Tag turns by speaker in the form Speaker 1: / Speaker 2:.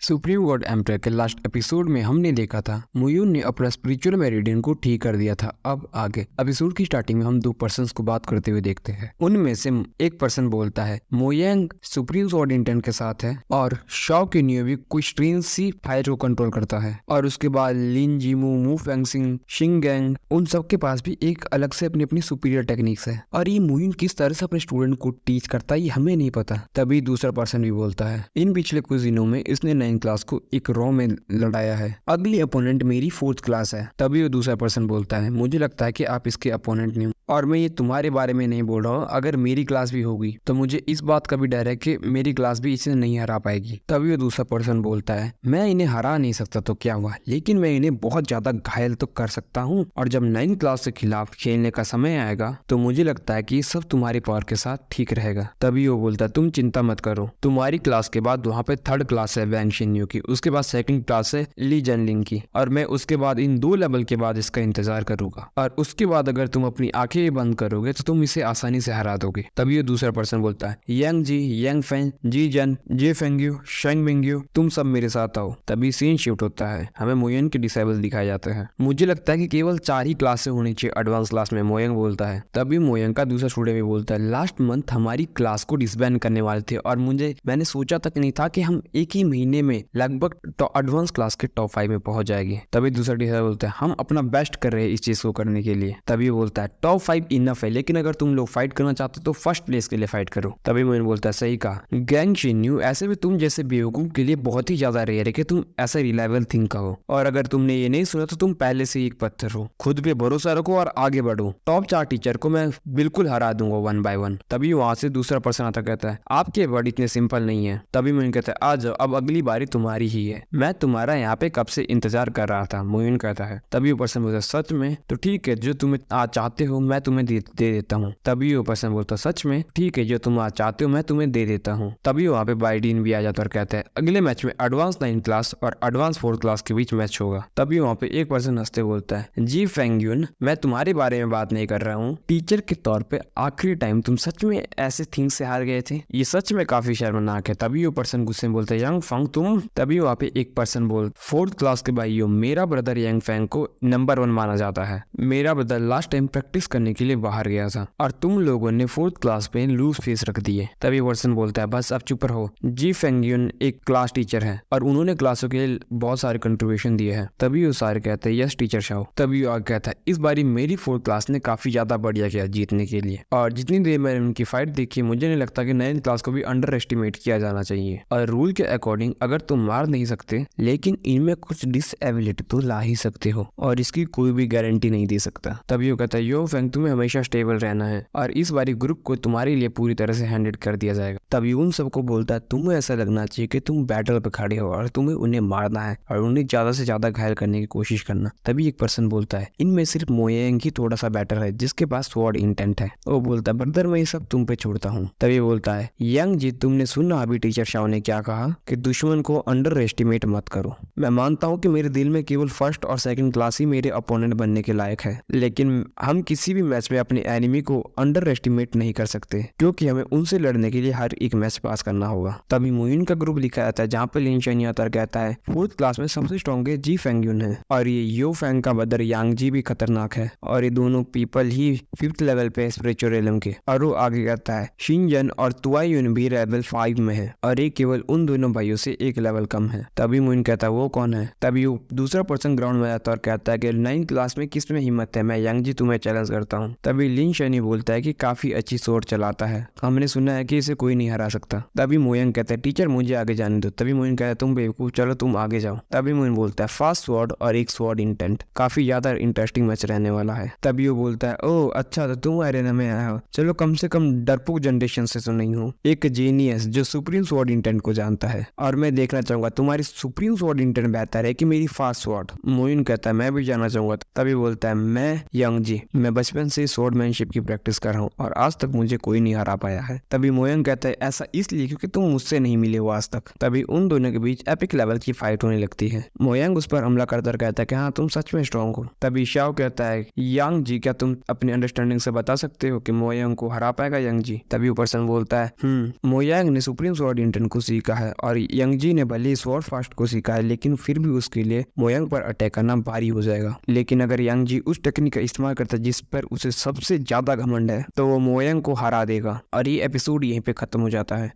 Speaker 1: Supreme God emperor के last episode में हमने देखा था मुयून ने अपना स्पिरिचुअल मेरिडियन को ठीक कर दिया था। अब आगे एपिसोड की स्टार्टिंग में हम दो पर्सन्स को बात करते हुए देखते हैं। उनमें से एक पर्सन बोलता है मोयांग सुप्रीम गॉड इंटेंट के साथ है और शाओ की न्यू भी कोई स्ट्रेन सी फायर को कंट्रोल करता है। और उसके बाद लिन जीमू, मू फेंगसिंग, शिंगैंग, उन सब के पास भी एक अलग से अपनी अपनी सुपीरियर टेक्निक्स है। और ये मुयून किस तरह से अपने स्टूडेंट को टीच करता है ये हमें नहीं पता। तभी दूसरा पर्सन भी बोलता है इन पिछले कुछ दिनों में इसने 9th क्लास को एक रॉ में लड़ाया है। अगली अपोनेंट मेरी 4th क्लास है। तभी वो दूसरा पर्सन बोलता है मुझे लगता है कि आप इसके अपोनेंट नहीं हो और मैं ये तुम्हारे बारे में नहीं बोल रहा हूँ। अगर मेरी क्लास भी होगी तो मुझे इस बात का भी डर है कि मेरी क्लास भी इसे नहीं हरा पाएगी। तभी वो दूसरा पर्सन बोलता है मैं इन्हें हरा नहीं सकता तो क्या हुआ, लेकिन मैं इन्हें बहुत ज्यादा घायल तो कर सकता हूँ। और जब 9th क्लास के खिलाफ खेलने का समय आएगा तो मुझे लगता है कि सब तुम्हारे पावर के साथ ठीक रहेगा। तभी वो बोलता है तुम चिंता मत करो, तुम्हारी क्लास के बाद वहाँ पे 3rd क्लास है वैंग शिन्यू की, उसके बाद 2nd क्लास है ली जनलिंग की, और मैं उसके बाद इन 2 लेवल के बाद इसका इंतजार करूंगा। और उसके बाद अगर तुम अपनी आंखें बंद करोगे तो तुम इसे आसानी से हरा दोगे। तभी वो दूसरा पर्सन बोलता है यांग जी, यांग फैन, जी जन, जे फेंग्यू, शेंग मिंग्यू, तुम सब मेरे साथ आओ। तभी सीन शिफ्ट होता है, हमें मोयन के डिसेबल दिखाए जाते हैं। मुझे लगता है कि केवल 4 ही क्लासें होनी चाहिए एडवांस क्लास में, मोयंग बोलता है। तभी मोयंग का दूसरा स्टूडेंट भी बोलता है लास्ट मंथ हमारी क्लास को डिसबैंड करने वाले थे और मैंने सोचा तक नहीं था कि हम एक ही महीने में लगभग एडवांस क्लास के टॉप 5 में पहुंच जाएंगे। तभी दूसरा टीचर बोलता है हम अपना बेस्ट कर रहे हैं इस चीज को करने के लिए। तभी बोलता है टॉप 5 इनफ है, लेकिन अगर तुम लोग फाइट करना चाहते हो तो फर्स्ट प्लेस के लिए फाइट करो। तभी मोयन बोलता है सही कहा गैंग शिन्यू, ऐसे भी तुम जैसे बेवकूफ के लिए बहुत ही ज्यादा रेयर है कि तुम ऐसा रिलायबल थिंक कहो, और अगर तुमने ये नहीं सुना तो तुम पहले से एक पत्थर हो। खुद पे भरोसा रखो और आगे बढ़ो। टॉप 4 टीचर को मैं बिल्कुल हरा दूंगा 1 by 1। तभी वहां से दूसरा पर्सन आता कहता है आपके वर्ड इतने सिंपल नहीं है। तभी मोइन कहता है आ जाओ, अब अगली बारी तुम्हारी ही है, मैं तुम्हारा यहाँ पे कब से इंतजार कर रहा था। मोइन कहता है। तभी वो पर्सन बोलता है सच में, तो ठीक है जो तुम आज चाहते हो मैं तुम्हें दे देता हूँ। तभी वो पर्सन बोलता है सच में, ठीक है जो तुम आज चाहते हो मैं तुम्हें दे देता हूँ। तभी वहाँ पे बाइडीन भी आ जाता है और कहता है अगले मैच में एडवांस 9th क्लास और एडवांस 4th क्लास के बीच मैच होगा। तभी वहाँ पे एक पर्सन हंसते बोलता है जी फेंग्यून, मैं तुम्हारे बारे में बात नहीं कर रहा हूँ, टीचर के तौर पे आखिरी टाइम तुम सच में ऐसे थिंग्स से हार गए थे, ये सच में काफी शर्मनाक है। तभी वो पर्सन गुस्से में बोलता है यंग फंग तुम। तभी वहाँ पे एक पर्सन बोल 4th क्लास के भाइयों, मेरा ब्रदर यंग फैंग को नंबर 1 माना जाता है। मेरा ब्रदर लास्ट टाइम प्रैक्टिस करने के लिए बाहर गया था और तुम लोगों ने 4th क्लास पे लूज फेस रख दिए। तभी पर्सन बोलता है बस अब चुप रहो, जी फेंग्यून एक क्लास टीचर है और उन्होंने क्लासों के लिए बहुत सारे कंट्रीब्यूशन दिए हैं। तभी वो सारे कहते हैं यस टीचर शाओ। तभी वो आगे कहता है इस बारी मेरी 4th क्लास ने काफी ज्यादा बढ़िया किया जीतने के लिए, और जितनी देर मैंने उनकी फाइट देखी मुझे नहीं लगता कि 9th क्लास को भी अंडर एस्टिमेट किया जाना चाहिए। और रूल के अकॉर्डिंग अगर तुम मार नहीं सकते लेकिन इनमें कुछ डिसएबिलिटी तो ला ही सकते हो, और इसकी कोई भी गारंटी नहीं दे सकता। तभी वो कहता है यो फेंग तुम्हें हमेशा स्टेबल रहना है और इस बारी ग्रुप को तुम्हारे लिए पूरी तरह से हैंडल कर दिया जाएगा। तभी उन सबको बोलता है तुम्हें ऐसा लगना चाहिए कि तुम बैटल पे खड़े हो और तुम्हें उन्हें मारना है और उन्हें ज्यादा से ज्यादा घायल करने की कोशिश करना। तभी एक पर्सन बोलता है इनमें सिर्फ मोयंग ही थोड़ा सा बेटर है जिसके पास स्वॉर्ड इंटेंट है। वो बोलता है ब्रदर मैं ये सब तुम पे छोड़ता हूँ। तभी बोलता है यंग जी, तुमने सुना अभी टीचर शाओ ने क्या कहा कि दुश्मन को अंडर एस्टिमेट मत करो। मैं मानता हूँ कि मेरे दिल में केवल 1st और 2nd क्लास ही मेरे अपोनेंट बनने के लायक है, लेकिन हम किसी भी मैच में अपने एनिमी को अंडर एस्टिमेट नहीं कर सकते क्योंकि हमें उनसे लड़ने के लिए हर एक मैच पास करना होगा। तभी मुइन का ग्रुप लिखा जाता है जहाँ पे लिन शनियातर कहता है 4th क्लास में सबसे स्ट्रॉन्ग जी फेंग्यून है और ये यो फैंग का ब्रदर यांग जी भी खतरनाक है और ये दोनों पीपल ही 5th लेवल पे स्पिरिचुअल रियलम के। और वो आगे कहता है शिनजन और तुआयुन भी लेवल 5 में है और ये केवल उन दोनों भाइयों से 1 लेवल कम है। तभी मुइन कहता है वो कौन है। तभी वो दूसरा पर्सन ग्राउंड में आता है और कहता है कि 9th क्लास में किस में हिम्मत है, मैं यांग जी तुम्हें चैलेंज करता हूँ। तभी लिन शनी बोलता है कि काफी अच्छी सोर्ड चलाता है, हमने सुना है कि इसे कोई नहीं हरा सकता। तभी मोयंग कहता है टीचर मुझे आगे जाने दो। तभी मोइन कहता है तुम बेवकूफ, चलो तुम आगे जाओ। तभी मोइन बोलता है फास्ट स्वॉर्ड और एक स्वॉर्ड इंटेंट, काफी ज्यादा इंटरेस्टिंग मैच रहने वाला है। तभी वो बोलता है ओह अच्छा तो तुम एरेना में आया हो, चलो कम से कम डरपोक जनरेशन से तो नहीं हो, एक जीनियस जो सुप्रीम स्वॉर्ड इंटेंट को जानता है, और मैं देखना चाहूंगा तुम्हारी सुप्रीम स्वॉर्ड इंटेंट बेहतर है कि मेरी फास्ट स्वॉर्ड। मोइन कहता है मैं भी जानना चाहूंगा। तभी बोलता है मैं यंग जी, मैं बचपन से स्वॉर्डमैनशिप की प्रैक्टिस कर रहा हूँ और आज तक मुझे कोई नहीं हरा पाया है। तभी मोयंग कहता है ऐसा इसलिए क्योंकि तुम मुझसे नहीं मिले हो आज तक। तभी उन दोनों के बीच एपिक लेवल की फाइट होने लगती है। मोयंग उस पर हमला करता कहता है कि हाँ तुम सच में स्ट्रॉन्ग हो। तभी शाओ कहता है यांग जी क्या तुम अपनी अंडरस्टैंडिंग से बता सकते हो कि मोयंग को हरा पाएगा यंग जी। तभी वो पर्सन बोलता है मोयंग ने सुप्रीम स्वॉर्ड इंटेंट को सीखा है और यंग जी ने भले ही स्वॉर्ड फास्ट को सिखाया, लेकिन फिर भी उसके लिए मोयंग पर अटैक करना भारी हो जाएगा। लेकिन अगर यांग जी उस टेक्निक का इस्तेमाल करता जिस पर उसे सबसे ज्यादा घमंड है, तो वो मोयंग को हरा देगा और ये एपिसोड यहीं पे खत्म हो जाता है।